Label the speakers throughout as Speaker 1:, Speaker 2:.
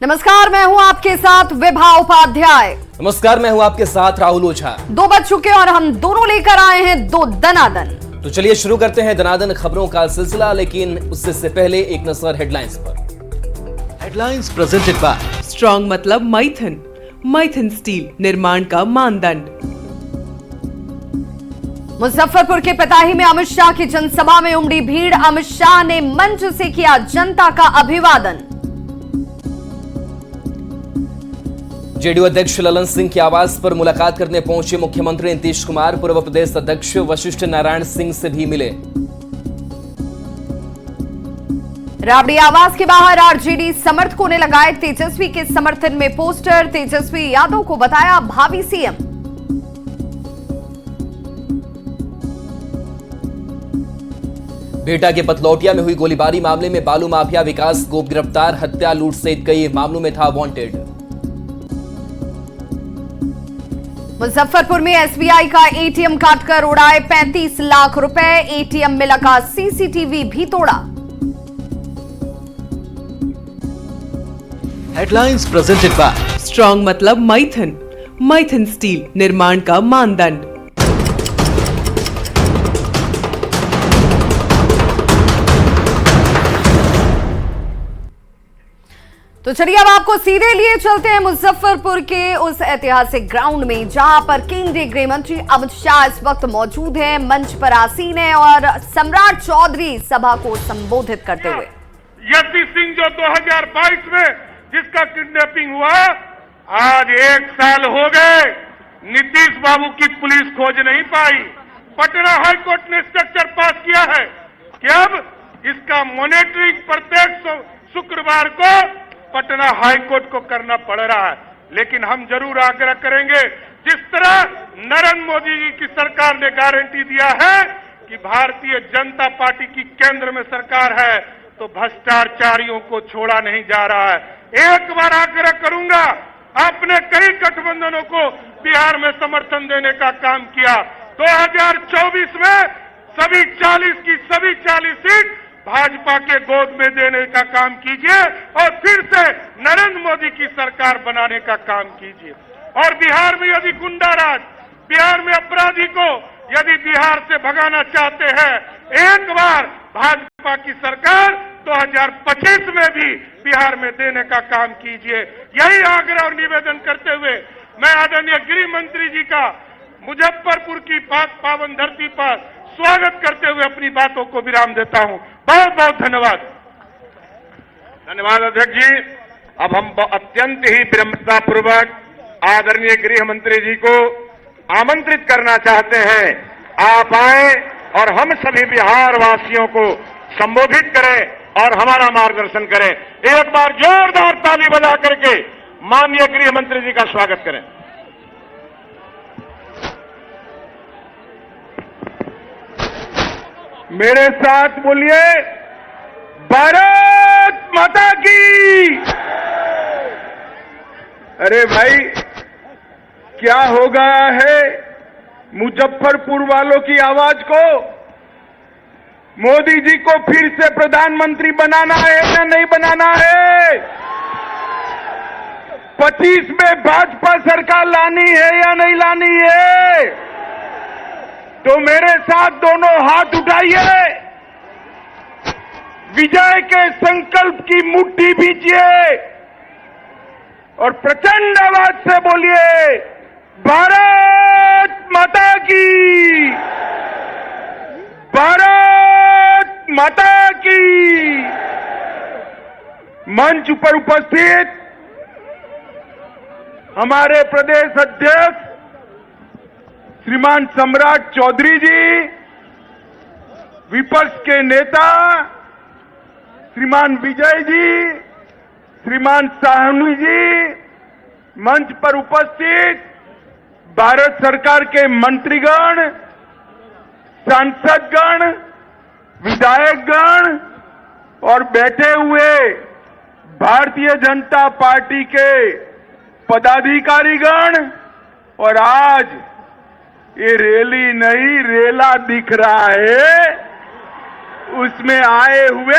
Speaker 1: नमस्कार, मैं हूं आपके साथ विभा उपाध्याय।
Speaker 2: नमस्कार, मैं हूं आपके साथ राहुल ओझा।
Speaker 1: 2 बज चुके और हम दोनों लेकर आए हैं 2 दनादन।
Speaker 2: तो चलिए शुरू करते हैं दनादन खबरों का सिलसिला, लेकिन उससे पहले एक नजर हेडलाइंस पर।
Speaker 3: हेडलाइंस प्रेजेंटेड बाय
Speaker 4: स्ट्रॉन्ग मतलब माइथन। माइथन स्टील निर्माण का मानदंड।
Speaker 1: मुजफ्फरपुर के पिताही में अमित शाह की जनसभा में उमड़ी भीड़। अमित शाह ने मंच से किया जनता का अभिवादन।
Speaker 2: जेडीयू अध्यक्ष ललन सिंह की आवास पर मुलाकात करने पहुंचे मुख्यमंत्री नीतीश कुमार पूर्व प्रदेश अध्यक्ष वशिष्ठ नारायण सिंह से भी मिले।
Speaker 1: राबड़ी आवास के बाहर आरजेडी समर्थकों ने लगाए तेजस्वी के समर्थन में पोस्टर। तेजस्वी यादव को बताया भावी सीएम।
Speaker 2: बेटा के पतलौटिया में हुई गोलीबारी मामले में बालू माफिया विकास गोप गिरफ्तार। हत्या, लूट सहित कई मामलों में था वांटेड।
Speaker 1: मुजफ्फरपुर में एसबीआई का एटीएम काटकर उड़ाए 35 लाख रुपए। एटीएम में लगा सीसीटीवी भी तोड़ा।
Speaker 3: हेडलाइंस प्रेजेंटेड बाय
Speaker 4: स्ट्रॉन्ग मतलब माइथन। माइथन स्टील निर्माण का मानदंड।
Speaker 1: तो चलिए अब आपको सीधे लिए चलते हैं मुजफ्फरपुर के उस ऐतिहासिक ग्राउंड में, जहां पर केंद्रीय गृह मंत्री अमित शाह इस वक्त मौजूद हैं, मंच पर आसीन है और सम्राट चौधरी सभा को संबोधित करते हुए।
Speaker 5: यशवी सिंह जो 2022 में जिसका किडनैपिंग हुआ, आज 1 साल हो गए, नीतीश बाबू की पुलिस खोज नहीं पाई। पटना हाईकोर्ट ने स्ट्रक्चर पास किया है कि अब इसका मॉनिटरिंग प्रत्येक शुक्रवार को पटना हाईकोर्ट को करना पड़ रहा है। लेकिन हम जरूर आग्रह करेंगे, जिस तरह नरेंद्र मोदी जी की सरकार ने गारंटी दिया है कि भारतीय जनता पार्टी की केंद्र में सरकार है, तो भ्रष्टाचारियों को छोड़ा नहीं जा रहा है। एक बार आग्रह करूंगा, आपने कई गठबंधनों को बिहार में समर्थन देने का काम किया। 2024 में सभी 40 सीट भाजपा के गोद में देने का काम कीजिए और फिर से नरेंद्र मोदी की सरकार बनाने का काम कीजिए। और बिहार में यदि गुंडाराज, बिहार में अपराधी को यदि बिहार से भगाना चाहते हैं, एक बार भाजपा की सरकार 2025 में भी बिहार में देने का काम कीजिए। यही आग्रह और निवेदन करते हुए मैं आदरणीय गृह मंत्री जी का मुजफ्फरपुर की पावन धरती पर स्वागत करते हुए अपनी बातों को विराम देता हूं। बहुत बहुत धन्यवाद। धन्यवाद अध्यक्ष जी। अब हम अत्यंत ही विनम्रता पूर्वक आदरणीय गृह मंत्री जी को आमंत्रित करना चाहते हैं, आप आए और हम सभी बिहार वासियों को संबोधित करें और हमारा मार्गदर्शन करें। एक बार जोरदार ताली बजा करके माननीय गृह मंत्री जी का स्वागत करें। मेरे साथ बोलिए, भारत माता की। अरे भाई, क्या हो गया है मुजफ्फरपुर वालों की आवाज को? मोदी जी को फिर से प्रधानमंत्री बनाना है या नहीं बनाना है? 25 में भाजपा सरकार लानी है या नहीं लानी है? तो मेरे साथ दोनों हाथ उठाइए, विजय के संकल्प की मुट्ठी भींचिए और प्रचंड आवाज से बोलिए, भारत माता की, भारत माता की। मंच पर उपस्थित हमारे प्रदेश अध्यक्ष श्रीमान सम्राट चौधरी जी, विपक्ष के नेता श्रीमान विजय जी, श्रीमान साहनी जी, मंच पर उपस्थित भारत सरकार के मंत्रीगण, सांसदगण, विधायकगण और बैठे हुए भारतीय जनता पार्टी के पदाधिकारीगण, और आज ये रैली नहीं रेला दिख रहा है, उसमें आए हुए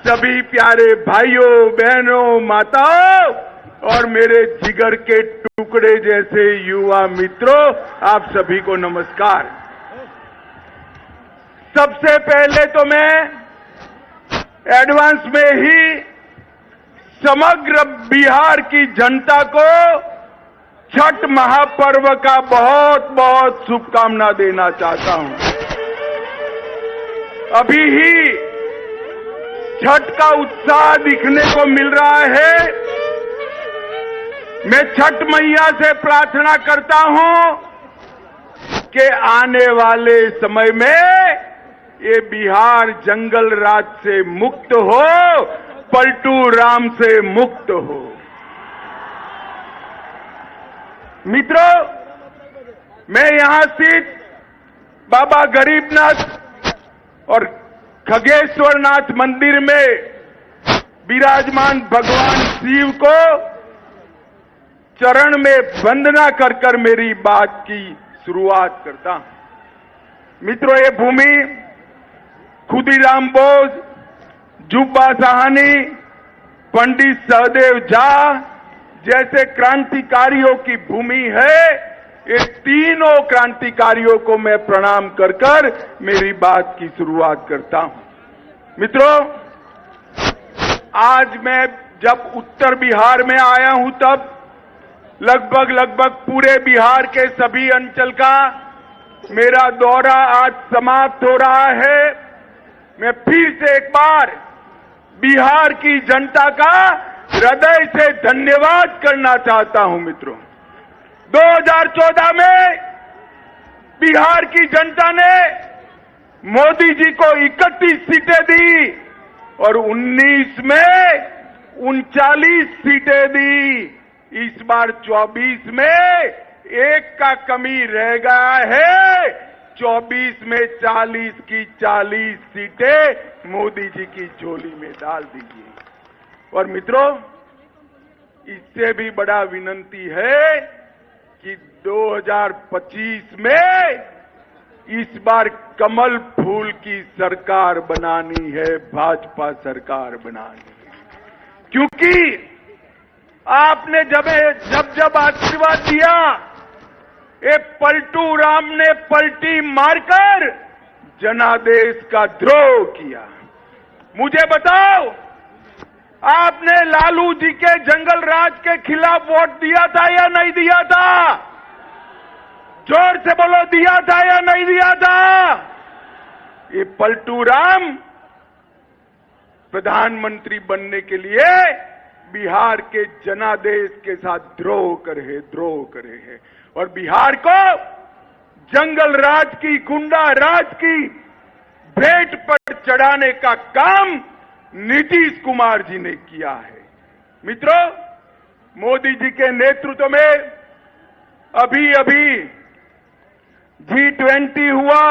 Speaker 5: सभी प्यारे भाइयों, बहनों, माताओं और मेरे जिगर के टुकड़े जैसे युवा मित्रों, आप सभी को नमस्कार। सबसे पहले तो मैं एडवांस में ही समग्र बिहार की जनता को छठ महापर्व का बहुत बहुत शुभकामना देना चाहता हूं। अभी ही छठ का उत्साह दिखने को मिल रहा है। मैं छठ मैया से प्रार्थना करता हूं कि आने वाले समय में ये बिहार जंगल राज से मुक्त हो, पलटू राम से मुक्त हो। मित्रों, मैं यहां स्थित बाबा गरीबनाथ और खगेश्वरनाथ मंदिर में विराजमान भगवान शिव को चरण में वंदना कर कर मेरी बात की शुरुआत करता हूं। मित्रों, ये भूमि खुदीराम बोस, जुब्बा साहनी, पंडित सहदेव झा जैसे क्रांतिकारियों की भूमि है। ये तीनों क्रांतिकारियों को मैं प्रणाम कर कर मेरी बात की शुरुआत करता हूं। मित्रों, आज मैं जब उत्तर बिहार में आया हूं तब लगभग पूरे बिहार के सभी अंचल का मेरा दौरा आज समाप्त हो रहा है। मैं फिर से एक बार बिहार की जनता का हृदय से धन्यवाद करना चाहता हूं। मित्रों, 2014 में बिहार की जनता ने मोदी जी को 31 सीटें दी और 19 में 39 सीटें दी। इस बार 24 में एक का कमी रह गया है। 24 में 40 की 40 सीटें मोदी जी की झोली में डाल दीजिए। और मित्रों, इससे भी बड़ा विनंती है कि 2025 में इस बार कमल फूल की सरकार बनानी है, भाजपा सरकार बनानी है। क्योंकि आपने जब आशीर्वाद दिया, ये पलटू राम ने पलटी मारकर जनादेश का द्रोह किया। मुझे बताओ, आपने लालू जी के जंगल राज के खिलाफ वोट दिया था या नहीं दिया था? जोर से बोलो, दिया था या नहीं दिया था? ये पलटू राम प्रधानमंत्री बनने के लिए बिहार के जनादेश के साथ द्रोह करे है और बिहार को जंगल राज की, गुंडा राज की भेंट पर चढ़ाने का काम नीतीश कुमार जी ने किया है। मित्रों, मोदी जी के नेतृत्व में अभी G20 हुआ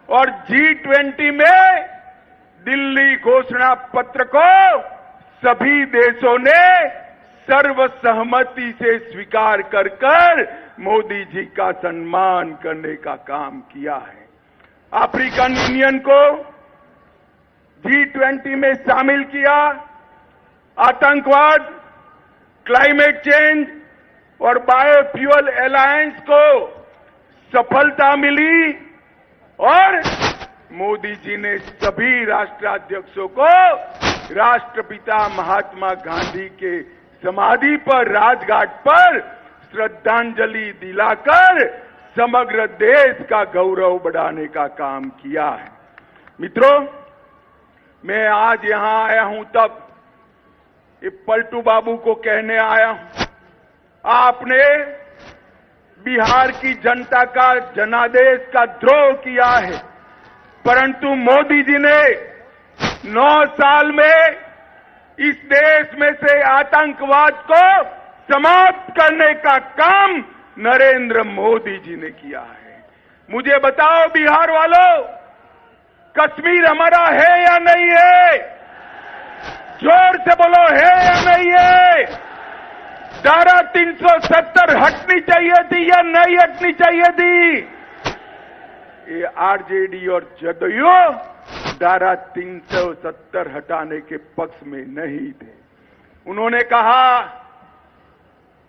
Speaker 5: और G20 में दिल्ली घोषणा पत्र को सभी देशों ने सर्वसहमति से स्वीकार कर मोदी जी का सम्मान करने का काम किया है। अफ्रीकन यूनियन को G20 में शामिल किया। आतंकवाद, क्लाइमेट चेंज और बायोफ्यूल अलायंस को सफलता मिली और मोदी जी ने सभी राष्ट्राध्यक्षों को राष्ट्रपिता महात्मा गांधी के समाधि पर, राजघाट पर श्रद्धांजलि दिलाकर समग्र देश का गौरव बढ़ाने का काम किया है। मित्रों, मैं आज यहां आया हूं तब ये पलटू बाबू को कहने आया हूं, आपने बिहार की जनता का जनादेश का द्रोह किया है, परंतु मोदी जी ने 9 साल में इस देश में से आतंकवाद को समाप्त करने का काम नरेंद्र मोदी जी ने किया है। मुझे बताओ बिहार वालों, कश्मीर हमारा है या नहीं है? जोर से बोलो, है या नहीं है? धारा 370 हटनी चाहिए थी या नहीं हटनी चाहिए थी? ये आरजेडी और जदयू
Speaker 6: धारा 370 हटाने के पक्ष में नहीं थे। उन्होंने कहा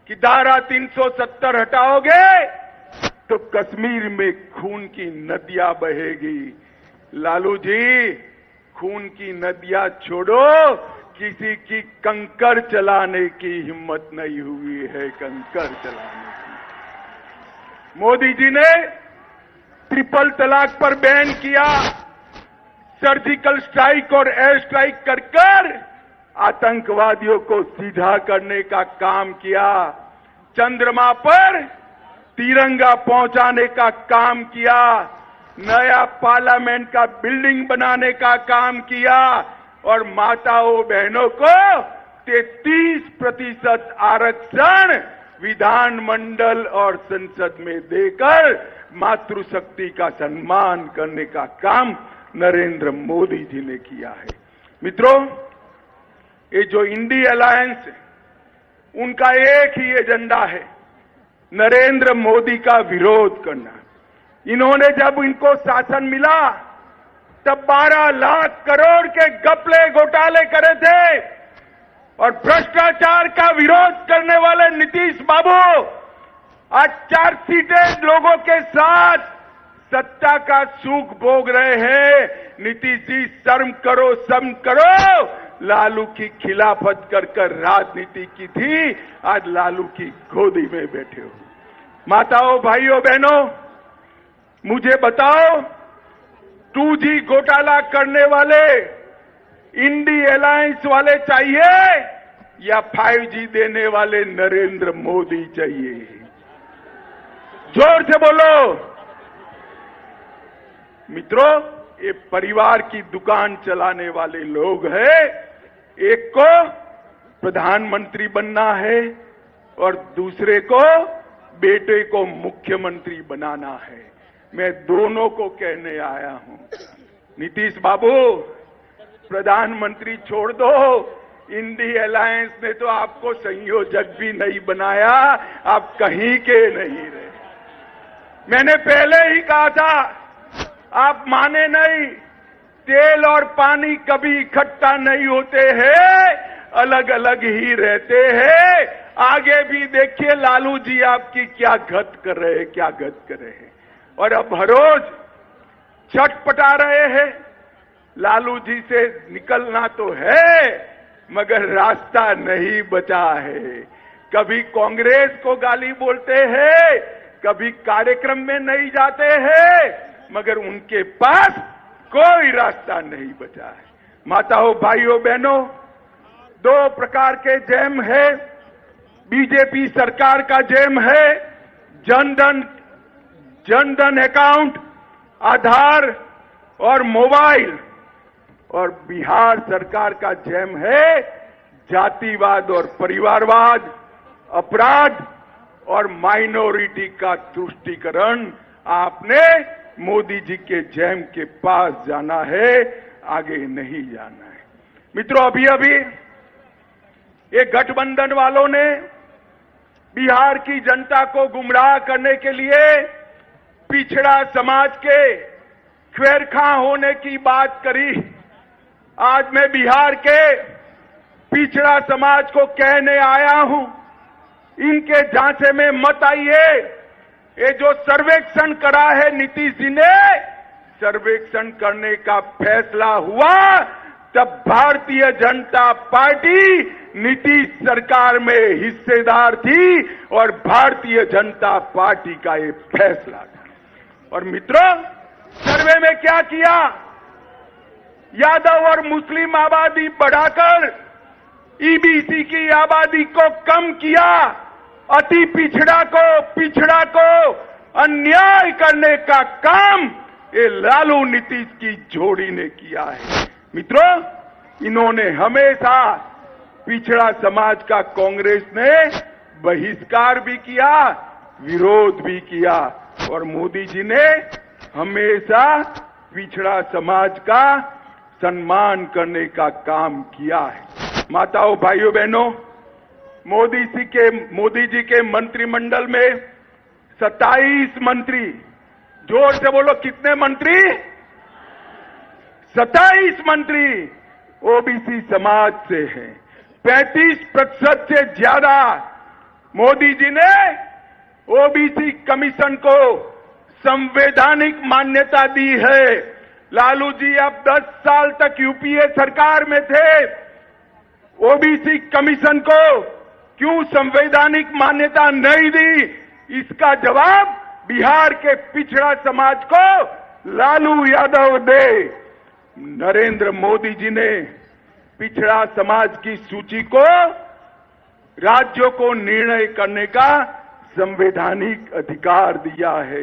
Speaker 6: कि धारा 370 हटाओगे तो कश्मीर में खून की नदियां बहेगी। लालू जी, खून की नदियां छोड़ो, किसी की कंकर चलाने की हिम्मत नहीं हुई है, कंकर चलाने की। मोदी जी ने ट्रिपल तलाक पर बैन किया, सर्जिकल स्ट्राइक और एयर स्ट्राइक कर आतंकवादियों को सीधा करने का काम किया, चंद्रमा पर तिरंगा पहुंचाने का काम किया, नया पार्लियामेंट का बिल्डिंग बनाने का काम किया और माताओं बहनों को 33% आरक्षण विधानमंडल और संसद में देकर मातृशक्ति का सम्मान करने का काम नरेंद्र मोदी जी ने किया है। मित्रों, ये जो इंडी अलायंस है, उनका एक ही एजेंडा है, नरेंद्र मोदी का विरोध करना। इन्होंने जब इनको शासन मिला तब 12 लाख करोड़ के घपले घोटाले करे थे और भ्रष्टाचार का विरोध करने वाले नीतीश बाबू आज चार्जशीटेड लोगों के साथ सत्ता का सुख भोग रहे हैं। नीतीश जी, शर्म करो, शर्म करो। लालू की खिलाफत कर राजनीति की थी, आज लालू की गोदी में बैठे हो। माताओं, भाइयों, बहनों, मुझे बताओ, 2G घोटाला करने वाले इंडी अलायंस वाले चाहिए या 5G देने वाले नरेंद्र मोदी चाहिए? जोर से बोलो। मित्रों, ये परिवार की दुकान चलाने वाले लोग हैं। एक को प्रधानमंत्री बनना है और दूसरे को, बेटे को मुख्यमंत्री बनाना है। मैं दोनों को कहने आया हूं, नीतीश बाबू, प्रधानमंत्री छोड़ दो। इंडी अलायंस ने तो आपको संयोजक भी नहीं बनाया, आप कहीं के नहीं रहे। मैंने पहले ही कहा था, आप माने नहीं। तेल और पानी कभी इकट्ठा नहीं होते हैं, अलग अलग ही रहते हैं। आगे भी देखिए लालू जी आपकी क्या गत कर रहे हैं, क्या गत कर रहे हैं। और अब हर रोज छटपटा रहे हैं। लालू जी से निकलना तो है, मगर रास्ता नहीं बचा है। कभी कांग्रेस को गाली बोलते हैं, कभी कार्यक्रम में नहीं जाते हैं, मगर उनके पास कोई रास्ता नहीं बचा है। माताओं, भाइयों, बहनों, 2 प्रकार के जैम है। बीजेपी सरकार का जैम है जनधन अकाउंट, आधार और मोबाइल, और बिहार सरकार का जैम है जातिवाद और परिवारवाद, अपराध और माइनॉरिटी का तुष्टीकरण। आपने मोदी जी के जैम के पास जाना है, आगे नहीं जाना है। मित्रों, अभी अभी ये गठबंधन वालों ने बिहार की जनता को गुमराह करने के लिए पिछड़ा समाज के ख्वेरखा होने की बात करी। आज मैं बिहार के पिछड़ा समाज को कहने आया हूं, इनके झांसे में मत आइए। ये जो सर्वेक्षण करा है नीतीश जी ने, सर्वेक्षण करने का फैसला हुआ तब भारतीय जनता पार्टी नीतीश सरकार में हिस्सेदार थी और भारतीय जनता पार्टी का ये फैसला था। और मित्रों, सर्वे में क्या किया? यादव और मुस्लिम आबादी बढ़ाकर ईबीसी की आबादी को कम किया। अति पिछड़ा को अन्याय करने का काम ये लालू नीतीश की जोड़ी ने किया है। मित्रों, इन्होंने हमेशा पिछड़ा समाज का कांग्रेस ने बहिष्कार भी किया, विरोध भी किया, और मोदी जी ने हमेशा पिछड़ा समाज का सम्मान करने का काम किया है। माताओं, भाइयों, बहनों, मोदी जी के मंत्रिमंडल में 27 मंत्री, जोर से बोलो कितने मंत्री? 27 मंत्री ओबीसी समाज से हैं। 35% से ज्यादा मोदी जी ने ओबीसी कमीशन को संवैधानिक मान्यता दी है। लालू जी अब 10 साल तक यूपीए सरकार में थे, ओबीसी कमीशन को क्यों संवैधानिक मान्यता नहीं दी? इसका जवाब बिहार के पिछड़ा समाज को लालू यादव दे। नरेंद्र मोदी जी ने पिछड़ा समाज की सूची को राज्यों को निर्णय करने का संवैधानिक अधिकार दिया है।